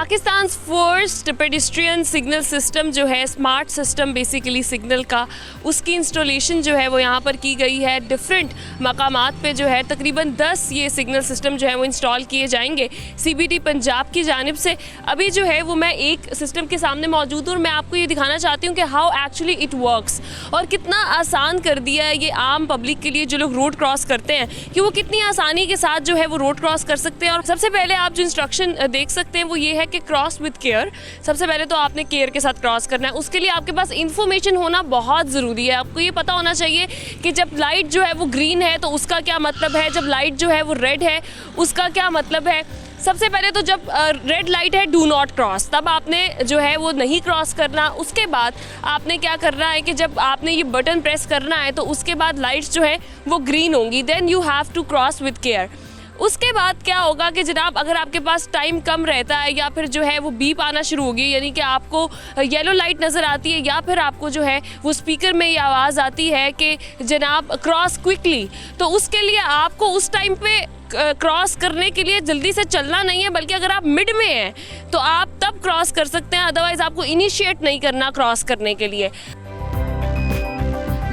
Pakistan first pedestrian signal system जो है, smart system basically signal का, उसकी इंस्टॉलेशन जो है वो यहाँ पर की गई है। डिफरेंट मकामात पे जो है तकरीबन 10 ये सिग्नल सिस्टम जो है वो इंस्टॉल किए जाएंगे CBD पंजाब की जानिब से। अभी जो है वो मैं एक सिस्टम के सामने मौजूद हूँ और मैं आपको ये दिखाना चाहती हूँ कि हाउ एक्चुअली इट वर्क्स, और कितना आसान कर दिया है ये आम पब्लिक के लिए जो लोग रोड क्रॉस करते हैं, कि वो कितनी आसानी के साथ जो है वो रोड क्रॉस कर सकते हैं। और सबसे पहले आप जो इंस्ट्रक्शन देख सकते हैं वो ये है कि क्रॉस विद केयर। सबसे पहले तो आपने केयर के साथ क्रॉस करना है। उसके लिए आपके पास इंफॉर्मेशन होना बहुत ज़रूरी है। आपको ये पता होना चाहिए कि जब लाइट जो है वो ग्रीन है तो उसका क्या मतलब है, जब लाइट जो है वो रेड है उसका क्या मतलब है। सबसे पहले तो जब रेड लाइट है डू नॉट क्रॉस, तब आपने जो है वो नहीं क्रॉस करना। उसके बाद आपने क्या करना है कि जब आपने ये बटन प्रेस करना है तो उसके बाद लाइट्स जो है वो ग्रीन होंगी, then you have to cross with care. उसके बाद क्या होगा कि जनाब अगर आपके पास टाइम कम रहता है या फिर जो है वो बीप आना शुरू होगी, यानी कि आपको येलो लाइट नज़र आती है या फिर आपको जो है वो स्पीकर में ये आवाज़ आती है कि जनाब क्रॉस क्विकली, तो उसके लिए आपको उस टाइम पे क्रॉस करने के लिए जल्दी से चलना नहीं है, बल्कि अगर आप मिड में हैं तो आप तब क्रॉस कर सकते हैं, अदरवाइज़ आपको इनिशिएट नहीं करना क्रॉस करने के लिए।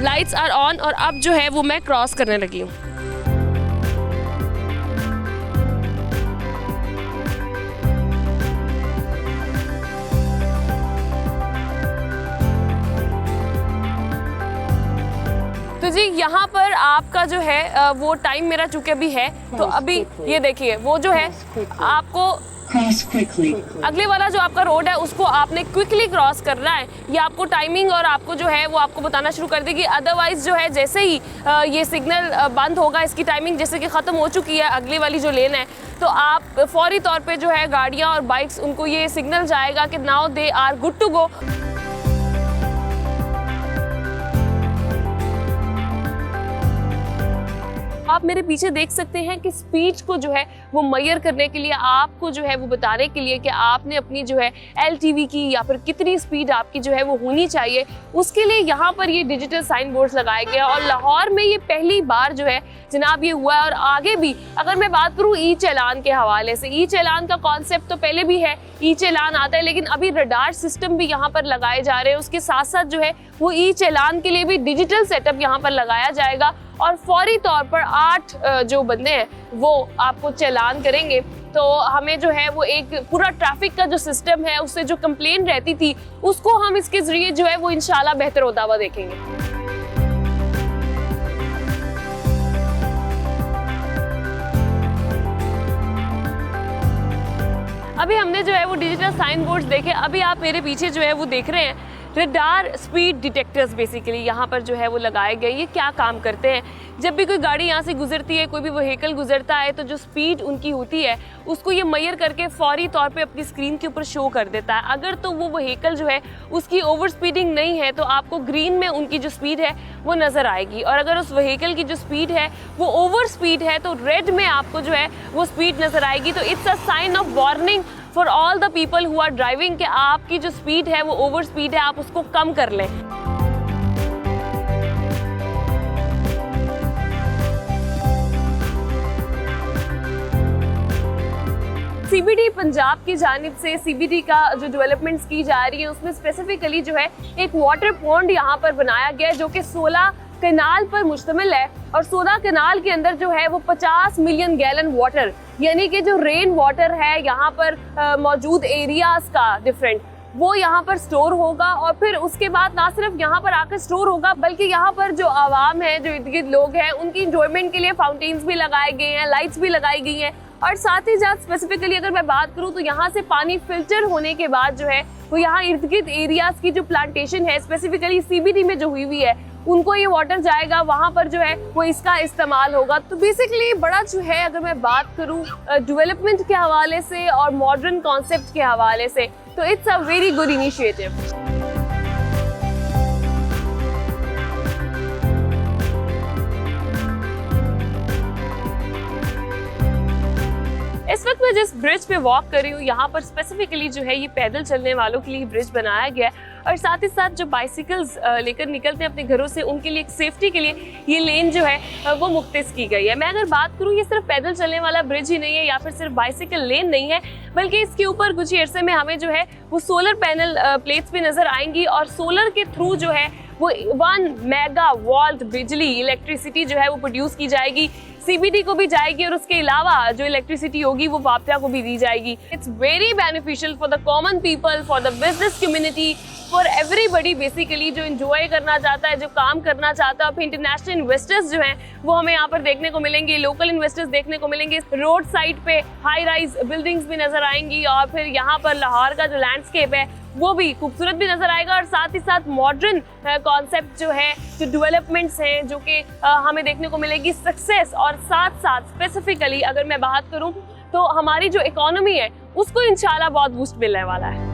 लाइट्स आर ऑन और अब जो है वो मैं क्रॉस करने लगी हूँ। तो जी यहाँ पर आपका जो है वो टाइम मेरा चूँकि अभी है, तो अभी ये देखिए वो जो है आपको अगले वाला जो आपका रोड है उसको आपने क्विकली क्रॉस करना है। ये आपको टाइमिंग और आपको जो है वो आपको बताना शुरू कर देगी। अदरवाइज जो है जैसे ही ये सिग्नल बंद होगा, इसकी टाइमिंग जैसे कि ख़त्म हो चुकी है अगली वाली जो लेन है, तो आप फौरी तौर पे जो है गाड़ियाँ और बाइक्स उनको ये सिग्नल जाएगा कि now they are good to go. आप मेरे पीछे देख सकते हैं कि स्पीड को जो है वो मेजर करने के लिए, आपको जो है वो बताने के लिए कि आपने अपनी जो है LTV की या फिर कितनी स्पीड आपकी जो है वो होनी चाहिए, उसके लिए यहाँ पर ये डिजिटल साइन बोर्ड्स लगाए गए हैं। और लाहौर में ये पहली बार जो है जनाब ये हुआ है। और आगे भी अगर मैं बात करूँ ई चालान के हवाले से, ई चालान का कॉन्सेप्ट तो पहले भी है, ई चालान आता है, लेकिन अभी रडार सिस्टम भी यहाँ पर लगाए जा रहे हैं। उसके साथ साथ जो है वो ई चालान के लिए भी डिजिटल सेटअप यहाँ पर लगाया जाएगा और फौरी तौर पर 8 जो बंदे हैं वो आपको चालान करेंगे। तो हमें जो है वो एक पूरा ट्रैफिक का जो सिस्टम है उससे जो कंप्लेन रहती थी उसको हम इसके जरिए जो है वो इंशाल्लाह बेहतर होता हुआ देखेंगे। अभी हमने जो है वो डिजिटल साइन बोर्ड्स देखे। अभी आप मेरे पीछे जो है वो देख रहे हैं रडार स्पीड डिटेक्टर्स बेसिकली यहाँ पर जो है वो लगाए गए। ये क्या काम करते हैं, जब भी कोई गाड़ी यहाँ से गुजरती है, कोई भी व्हीकल गुजरता है, तो जो स्पीड उनकी होती है उसको ये मेजर करके फौरी तौर पे अपनी स्क्रीन के ऊपर शो कर देता है। अगर तो वो व्हीकल जो है उसकी ओवर स्पीडिंग नहीं है तो आपको ग्रीन में उनकी जो स्पीड है वो नज़र आएगी, और अगर उस व्हीकल की जो स्पीड है वो ओवर स्पीड है तो रेड में आपको जो है वो स्पीड नज़र आएगी। तो it's a sign of warning for all the people who are driving कि आपकी जो स्पीड है वो ओवर स्पीड है, आप उसको कम कर लें। CBD पंजाब की जानिब से CBD का जो डेवलपमेंट्स की जा रही है उसमें स्पेसिफिकली जो है एक वाटर पॉन्ड यहाँ पर बनाया गया है जो कि 16 कैनाल पर मुश्तमिल है। और 16 कैनाल के अंदर जो है वो 50 मिलियन गैलन वाटर, यानी कि जो रेन वाटर है यहाँ पर मौजूद एरियाज का डिफरेंट, वो यहाँ पर स्टोर होगा। और फिर उसके बाद ना सिर्फ यहाँ पर आकर स्टोर होगा बल्कि यहाँ पर जो आवाम है, जो इर्द गिर्द लोग हैं, उनकी इंजॉयमेंट के लिए फाउंटेन्स भी लगाए गए हैं, लाइट्स भी लगाई गई हैं। और साथ ही साथ स्पेसिफिकली अगर मैं बात करूँ तो यहाँ से पानी फिल्टर होने के बाद जो है वो यहाँ इर्द गिर्द एरियाज की जो प्लांटेशन है स्पेसिफिकली CBD में जो हुई है उनको ये वाटर जाएगा, वहाँ पर जो है वो इसका इस्तेमाल होगा। तो बेसिकली बड़ा जो है अगर मैं बात करूँ डेवलपमेंट के हवाले से और मॉडर्न कॉन्सेप्ट के हवाले से, तो it's a very good initiative. इस वक्त मैं जिस ब्रिज पे वॉक कर रही हूँ यहाँ पर स्पेसिफिकली जो है ये पैदल चलने वालों के लिए ब्रिज बनाया गया है। और साथ ही साथ जो बाइसिकल्स लेकर निकलते हैं अपने घरों से, उनके लिए एक सेफ्टी के लिए ये लेन जो है वो मुख्तस की गई है। मैं अगर बात करूँ, ये सिर्फ पैदल चलने वाला ब्रिज ही नहीं है या फिर सिर्फ बाइसिकल लेन नहीं है, बल्कि इसके ऊपर कुछ ही अरसे में हमें जो है वो सोलर पैनल प्लेट्स भी नजर आएंगी और सोलर के थ्रू जो है वो 1 मेगावाट बिजली इलेक्ट्रिसिटी जो है वो प्रोड्यूस की जाएगी, सीबीडी को भी जाएगी और उसके अलावा जो इलेक्ट्रिसिटी होगी वो वापडा को भी दी जाएगी। It's very beneficial for the common people, for the business community, for everybody basically जो एंजॉय करना चाहता है, जो काम करना चाहता है। और इंटरनेशनल इन्वेस्टर्स जो हैं वो हमें यहाँ पर देखने को मिलेंगे, लोकल इन्वेस्टर्स देखने को मिलेंगे। रोड साइड पे हाई राइज बिल्डिंग्स भी नजर आएंगी और फिर यहाँ पर लाहौर का जो लैंडस्केप है वो भी खूबसूरत भी नजर आएगा और साथ ही साथ मॉडर्न कॉन्सेप्ट जो है, जो डेवलपमेंट्स हैं जो कि हमें देखने को मिलेगी सक्सेस। और साथ साथ स्पेसिफिकली अगर मैं बात करूं तो हमारी जो इकोनॉमी है उसको इंशाल्लाह बहुत बूस्ट मिलने वाला है।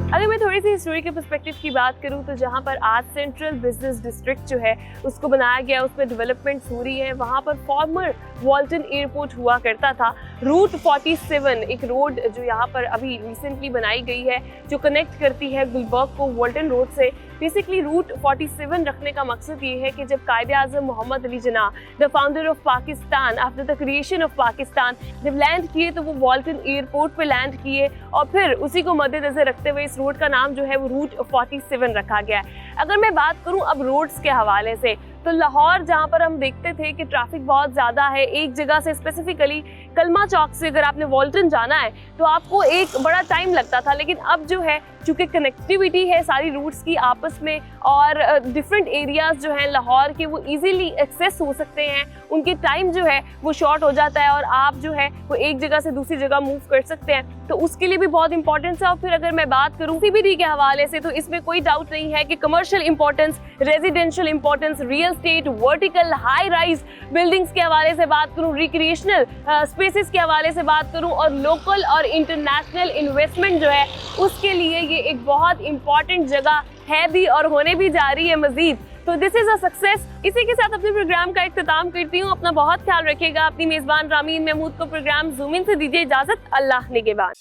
अगर मैं थोड़ी सी हिस्टोरी के पर्सपेक्टिव की बात करूं तो जहां पर आज सेंट्रल बिजनेस डिस्ट्रिक्ट जो है उसको बनाया गया, उसमें डेवलपमेंट्स हो रही है, वहां पर फॉर्मर वॉल्टन एयरपोर्ट हुआ करता था। रूट 47 एक रोड जो यहाँ पर अभी रिसेंटली बनाई गई है जो कनेक्ट करती है गुलबर्ग को वॉल्टन रोड से। बेसिकली रूट 47 रखने का मकसद ये है कि जब Quaid-e Azam Mohammad Ali Jinnah, the founder of Pakistan after the creation of Pakistan, जब लैंड किए तो वो वॉल्टन एयरपोर्ट पे लैंड किए और फिर उसी को मद्देनजर रखते हुए इस रोड का नाम जो है वो रूट 47 रखा गया है। अगर मैं बात करूं अब रोड्स के हवाले से तो लाहौर जहां पर हम देखते थे कि ट्रैफिक बहुत ज़्यादा है, एक जगह से स्पेसिफिकली कलमा चौक से अगर आपने वॉल्टन जाना है तो आपको एक बड़ा टाइम लगता था, लेकिन अब जो है चूँकि कनेक्टिविटी है सारी रूट्स की आपस में और डिफरेंट एरियाज जो हैं लाहौर के वो इजीली एक्सेस हो सकते हैं, उनकी टाइम जो है वो शॉर्ट हो जाता है और आप जो है वो एक जगह से दूसरी जगह मूव कर सकते हैं, तो उसके लिए भी बहुत इंपॉर्टेंस है। और फिर अगर मैं बात करूँ सीबीडी के हवाले से तो इसमें कोई डाउट नहीं है कि commercial importance, residential importance, real estate, vertical high rise buildings के हवाले से बात करूँ, रिक्रिएशनल स्पेसेस के हवाले से बात करूँ और लोकल और इंटरनेशनल इन्वेस्टमेंट जो है उसके लिए ये एक बहुत इंपॉर्टेंट जगह है भी और होने भी जा रही है मजीद। तो दिस इज अ सक्सेस। इसी के साथ अपने प्रोग्राम का इख्तिताम करती हूँ। अपना बहुत ख्याल रखिएगा। अपनी मेजबान रामीन महमूद को प्रोग्राम ज़ूम इन से दीजिए इजाजत। अल्लाह निगहबान।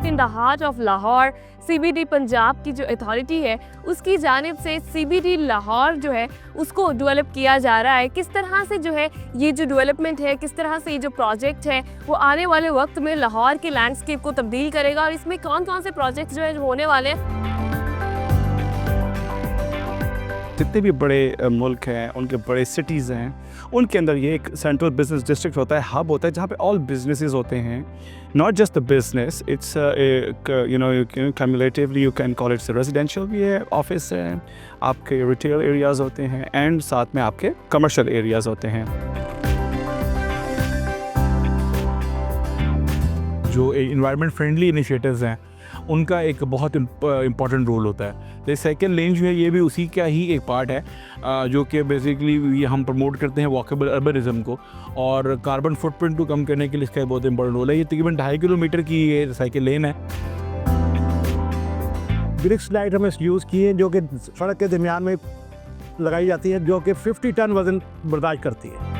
In the heart of Lahore CBD Punjab की जो अथॉरिटी है उसकी जानिब से सीबीडी लाहौर जो है उसको डेवलप किया जा रहा है। किस तरह से जो है ये जो डेवलपमेंट है, किस तरह से ये जो प्रोजेक्ट है वो आने वाले वक्त में लाहौर के लैंडस्केप को तब्दील करेगा और इसमें कौन कौन से प्रोजेक्ट्स जो है होने वाले हैं। जितने भी बड़े मुल्क हैं, उनके बड़े सिटीज़ हैं, उनके अंदर ये एक सेंट्रल बिजनेस डिस्ट्रिक्ट होता है, हब होता है जहाँ पे ऑल बिजनेसेस होते हैं। Not just the business, it's cumulatively you can call it's residential भी है, ऑफिस है, आपके रिटेल एरियाज़ होते हैं एंड साथ में आपके कमर्शियल एरियाज़ होते हैं। जो एनवायरनमेंट फ्रेंडली इनिशिएटिव्स हैं उनका एक बहुत इम्पॉर्टेंट रोल होता है। तो सेकेंड लेन जो है ये भी उसी का ही एक पार्ट है, जो कि बेसिकली ये हम प्रमोट करते हैं वॉकेबल अर्बनिज़म को और कार्बन फुटप्रिंट को कम करने के लिए इसका बहुत इंपॉर्टेंट रोल है। ये तकरीबन 2.5 किलोमीटर की ये साइकिल लेन है। ब्रिक्स लाइट हमें यूज़ की है जो कि सड़क के दरमियान में लगाई जाती है, जो कि 50 टन वज़न बर्दाश्त करती है।